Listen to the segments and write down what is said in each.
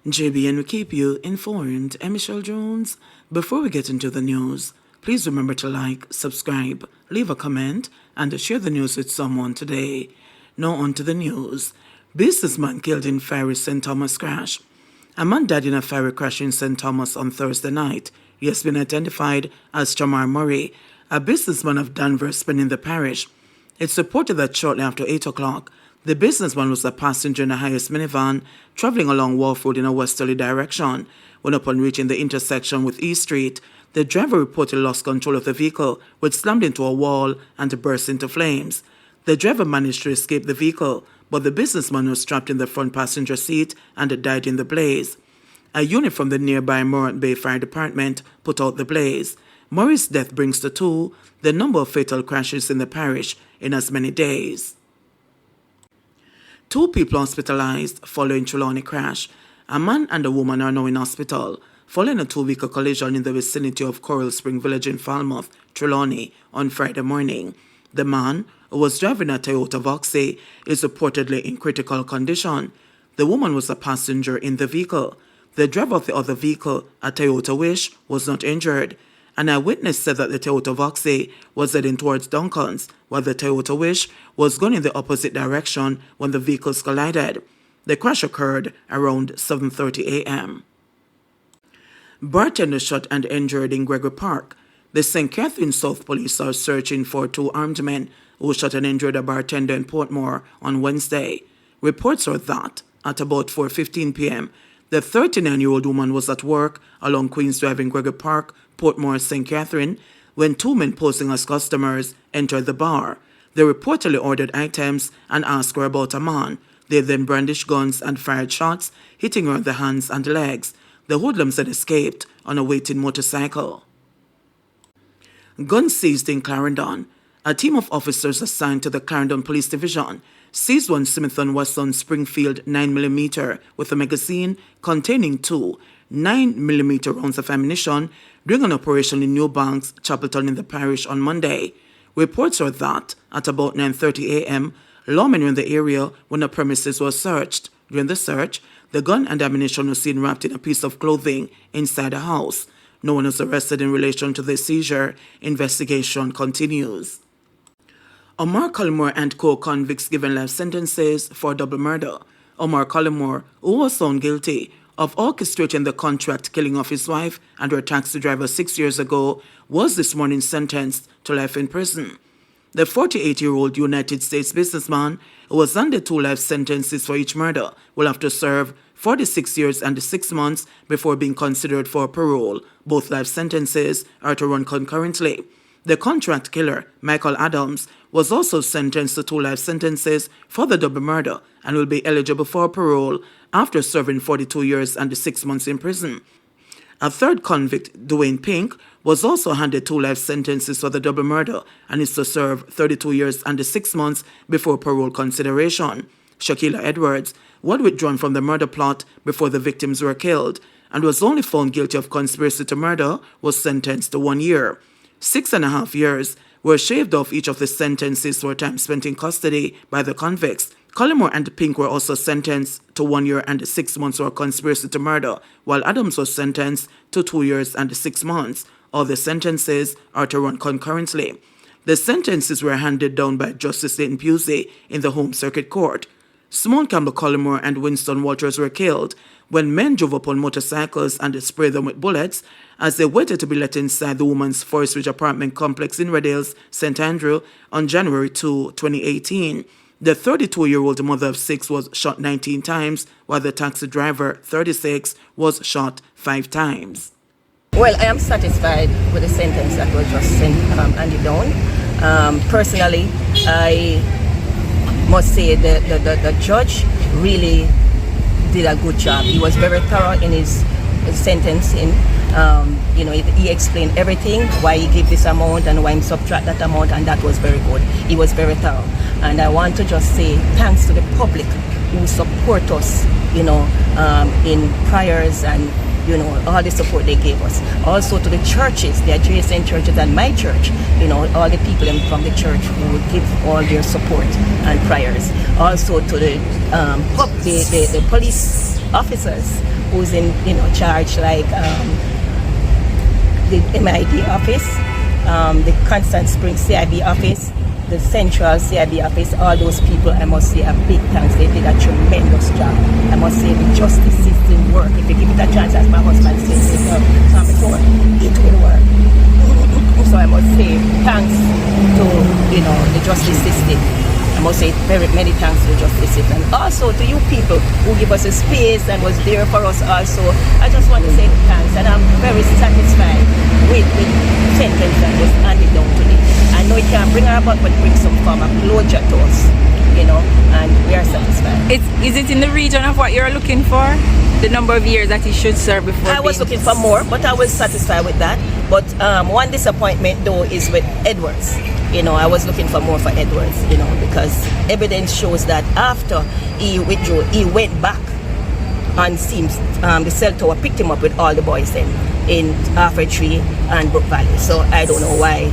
JBNN will keep you informed. I'm Michelle Jones. Before we get into the news, please remember to like, subscribe, leave a comment, and share the news with someone today. Now on to the news. Businessman killed in ferry St. Thomas crash. A man died in a ferry crash in St. Thomas on Thursday night. He has been identified as Chamar Murray, a businessman of Danvers, in the parish. It's reported that shortly after 8 o'clock, the businessman was a passenger in a highest minivan traveling along Wharf Road in a westerly direction. When upon reaching the intersection with E Street, the driver reportedly lost control of the vehicle, which slammed into a wall and burst into flames. The driver managed to escape the vehicle, but the businessman was trapped in the front passenger seat and died in the blaze. A unit from the nearby Morant Bay Fire Department put out the blaze. Murray's death brings to 2 the number of fatal crashes in the parish in as many days. 2 people hospitalized following Trelawny crash. A man and a woman are now in hospital following a 2-vehicle collision in the vicinity of Coral Spring Village in Falmouth, Trelawny, on Friday morning. The man, who was driving a Toyota Vauxhall, is reportedly in critical condition. The woman was a passenger in the vehicle. The driver of the other vehicle, a Toyota Wish, was not injured. An eyewitness said that the Toyota Vauxhall was heading towards Duncan's, while the Toyota Wish was going in the opposite direction when the vehicles collided. The crash occurred around 7:30 a.m. Bartender shot and injured in Gregory Park. The St. Catherine South Police are searching for 2 armed men who shot and injured a bartender in Portmore on Wednesday. Reports are that, at about 4:15 p.m., the 39-year-old woman was at work along Queens Drive in Gregory Park, Portmore, St. Catherine, when 2 men posing as customers entered the bar. They reportedly ordered items and asked her about a man. They then brandished guns and fired shots, hitting her on the hands and legs. The hoodlums had escaped on a waiting motorcycle. Guns seized in Clarendon. A team of officers assigned to the Clarendon Police Division seized one Smith & Wesson Springfield 9mm with a magazine containing 2 9mm rounds of ammunition during an operation in New Banks, Chapelton in the parish on Monday. Reports are that, at about 9:30 a.m., lawmen were in the area when the premises was searched. During the search, the gun and ammunition were seen wrapped in a piece of clothing inside a house. No one was arrested in relation to the seizure. Investigation continues. Omar Collymore and co-convicts given life sentences for double murder. Omar Collymore, who was found guilty of orchestrating the contract killing of his wife and her taxi driver 6 years ago, was this morning sentenced to life in prison. The 48-year-old United States businessman, who was under 2 life sentences for each murder, will have to serve 46 years and 6 months before being considered for parole. Both life sentences are to run concurrently. The contract killer, Michael Adams, was also sentenced to 2 life sentences for the double murder and will be eligible for parole after serving 42 years and 6 months in prison. A 3rd convict, Dwayne Pink, was also handed 2 life sentences for the double murder and is to serve 32 years and 6 months before parole consideration. Shakila Edwards was withdrawn from the murder plot before the victims were killed and was only found guilty of conspiracy to murder, was sentenced to 1 year. 6.5 years were shaved off each of the sentences for time spent in custody by the convicts. Collymore and Pink were also sentenced to 1 year and 6 months for conspiracy to murder, while Adams was sentenced to 2 years and 6 months. All the sentences are to run concurrently. The sentences were handed down by Justice Leighton Pusey in the Home Circuit Court. Simone Campbell Collymore and Winston Walters were killed when men drove upon motorcycles and sprayed them with bullets as they waited to be let inside the woman's Forest Ridge apartment complex in Red Hills, St. Andrew, on January 2, 2018. The 32-year-old mother of 6 was shot 19 times, while the taxi driver, 36, was shot 5 times. Well, I am satisfied with the sentence that was just handed down. Personally, I must say the judge really did a good job. He was very thorough in his sentencing. He explained everything, why he gave this amount and why he subtract that amount, and that was very good. He was very thorough. And I want to just say thanks to the public who support us, in prayers and all the support they gave us. Also to the churches, the adjacent churches and my church, all the people from the church who give all their support and prayers. Also to the police officers who's in charge, like the MID office, the Constant Springs CIB office, the Central CIB office, all those people, I must say a big thanks. They did a tremendous job. I must say the justice system work. If you give it a chance, as my husband says before, it will work. So I must say thanks to the justice system. I must say very many thanks to the justice system. And also to you people who give us a space and was there for us also. I just want to say thanks, and I'm very satisfied with the sentence that was handed down today. I know it can bring her about, but bring some form of closure to us, and we are satisfied. Is it in the region of what you're looking for? The number of years that he should serve before? I was looking for more, but I was satisfied with that. But one disappointment though is with Edwards. I was looking for more for Edwards, because evidence shows that after he withdrew, he went back and seems the cell tower picked him up with all the boys in Halfway Tree and Brook Valley. So I don't know why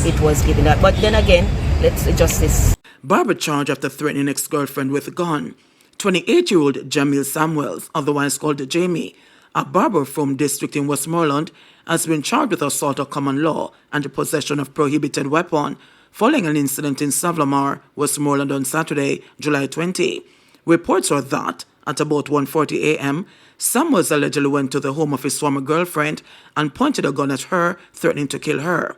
it was given that. But then again, let's adjust this. Barber charged after threatening ex-girlfriend with a gun. 28-year-old Jamil Samuels, otherwise called Jamie, a barber from district in Westmoreland, has been charged with assault of common law and the possession of prohibited weapon following an incident in Savlamar, Westmoreland on Saturday, July 20. Reports are that at about 1:40 a.m., Samuels allegedly went to the home of his former girlfriend and pointed a gun at her, threatening to kill her.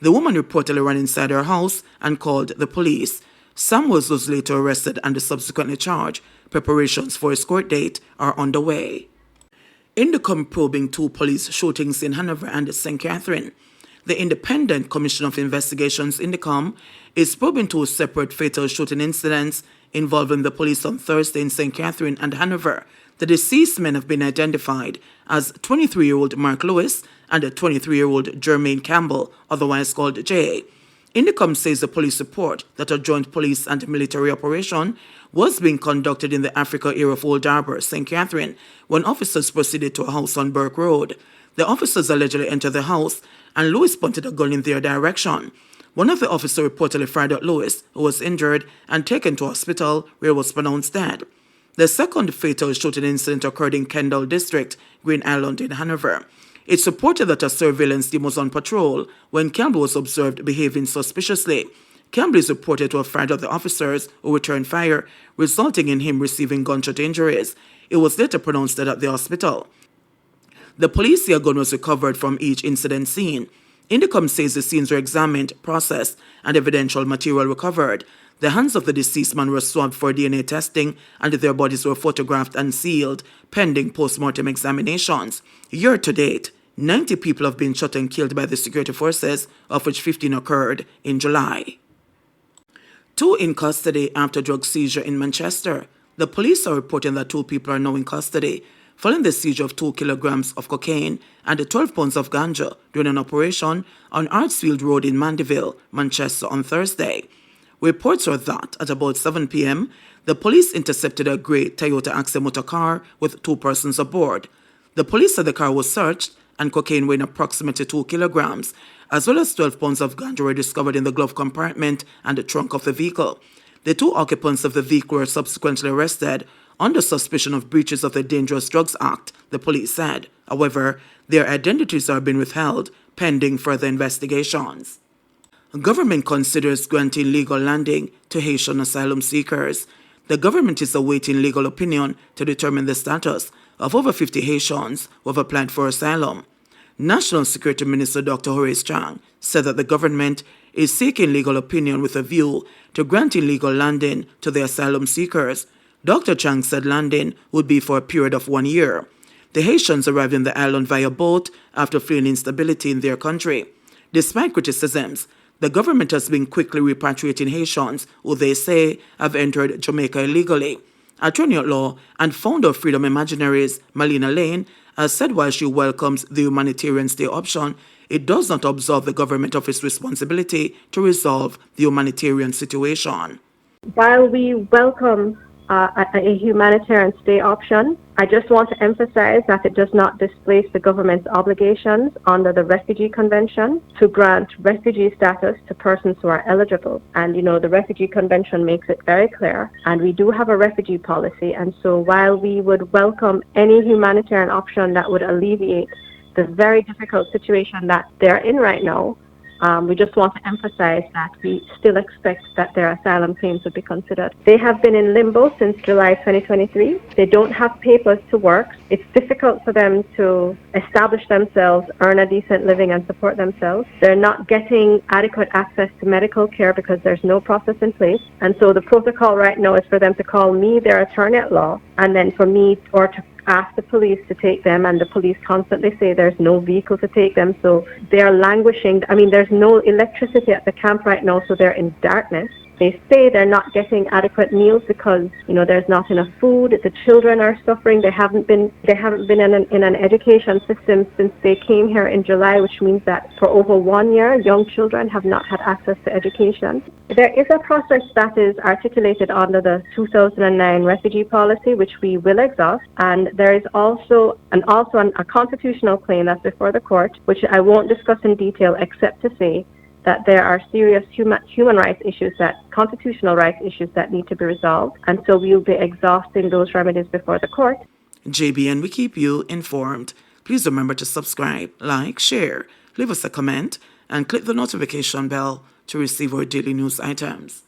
The woman reportedly ran inside her house and called the police. Samuels was later arrested and subsequently charged. Preparations for his court date are underway. Indicom probing two police shootings in Hanover and St. Catherine. The Independent Commission of Investigations, Indicom, is probing two separate fatal shooting incidents involving the police on Thursday in St. Catherine and Hanover. The deceased men have been identified as 23-year-old Mark Lewis and a 23-year-old Jermaine Campbell, otherwise called Jay. Indicom says the police report that a joint police and military operation was being conducted in the Africa area of Old Barber, St. Catherine, when officers proceeded to a house on Burke Road. The officers allegedly entered the house, and Lewis pointed a gun in their direction. One of the officers reportedly fired at Lewis, who was injured and taken to hospital, where he was pronounced dead. The second fatal shooting incident occurred in Kendall District, Green Island in Hanover. It's reported that a surveillance team was on patrol when Campbell was observed behaving suspiciously. Campbell is reported to have fired at the officers, who returned fire, resulting in him receiving gunshot injuries. He was later pronounced dead at the hospital. The police say a gun was recovered from each incident scene. Indicom says the scenes were examined, processed, and evidential material recovered. The hands of the deceased man were swabbed for DNA testing, and their bodies were photographed and sealed, pending post-mortem examinations. Year to date, 90 people have been shot and killed by the security forces, of which 15 occurred in July. Two in custody after drug seizure in Manchester. The police are reporting that two people are now in custody following the seizure of 2 kilograms of cocaine and 12 pounds of ganja during an operation on Artsfield Road in Mandeville, Manchester on Thursday. Reports are that at about 7 p.m., the police intercepted a grey Toyota Axle motor car with 2 persons aboard. The police said the car was searched and cocaine weighing approximately 2 kilograms, as well as 12 pounds of ganja were discovered in the glove compartment and the trunk of the vehicle. The 2 occupants of the vehicle were subsequently arrested under suspicion of breaches of the Dangerous Drugs Act, the police said. However, their identities are being withheld pending further investigations. Government considers granting legal landing to Haitian asylum seekers. The government is awaiting legal opinion to determine the status of over 50 Haitians who have applied for asylum. National Security Minister Dr. Horace Chang said that the government is seeking legal opinion with a view to granting legal landing to the asylum seekers. Dr. Chang said landing would be for a period of 1 year. The Haitians arrived in the island via boat after fleeing instability in their country. Despite criticisms, the government has been quickly repatriating Haitians who they say have entered Jamaica illegally. Attorney at law and founder of Freedom Imaginaries, Malina Lane, has said while she welcomes the humanitarian stay option, it does not absolve the government of its responsibility to resolve the humanitarian situation. While we welcome a humanitarian stay option. I just want to emphasize that it does not displace the government's obligations under the Refugee Convention to grant refugee status to persons who are eligible. And, the Refugee Convention makes it very clear. And we do have a refugee policy. And so while we would welcome any humanitarian option that would alleviate the very difficult situation that they're in right now, we just want to emphasize that we still expect that their asylum claims would be considered. They have been in limbo since July 2023. They don't have papers to work. It's difficult for them to establish themselves, earn a decent living, and support themselves. They're not getting adequate access to medical care because there's no process in place. And so the protocol right now is for them to call me, their attorney at law, and then for me or to ask the police to take them, and the police constantly say there's no vehicle to take them, so they are languishing. I mean, there's no electricity at the camp right now, so they're in darkness. They say they're not getting adequate meals because, there's not enough food. The children are suffering. They haven't been in an education system since they came here in July, which means that for over 1 year, young children have not had access to education. There is a process that is articulated under the 2009 refugee policy, which we will exhaust, and there is also a constitutional claim that's before the court, which I won't discuss in detail except to say that there are serious human rights issues, constitutional rights issues that need to be resolved, and so we will be exhausting those remedies before the court. JBN, we keep you informed. Please remember to subscribe, like, share, leave us a comment, and click the notification bell to receive our daily news items.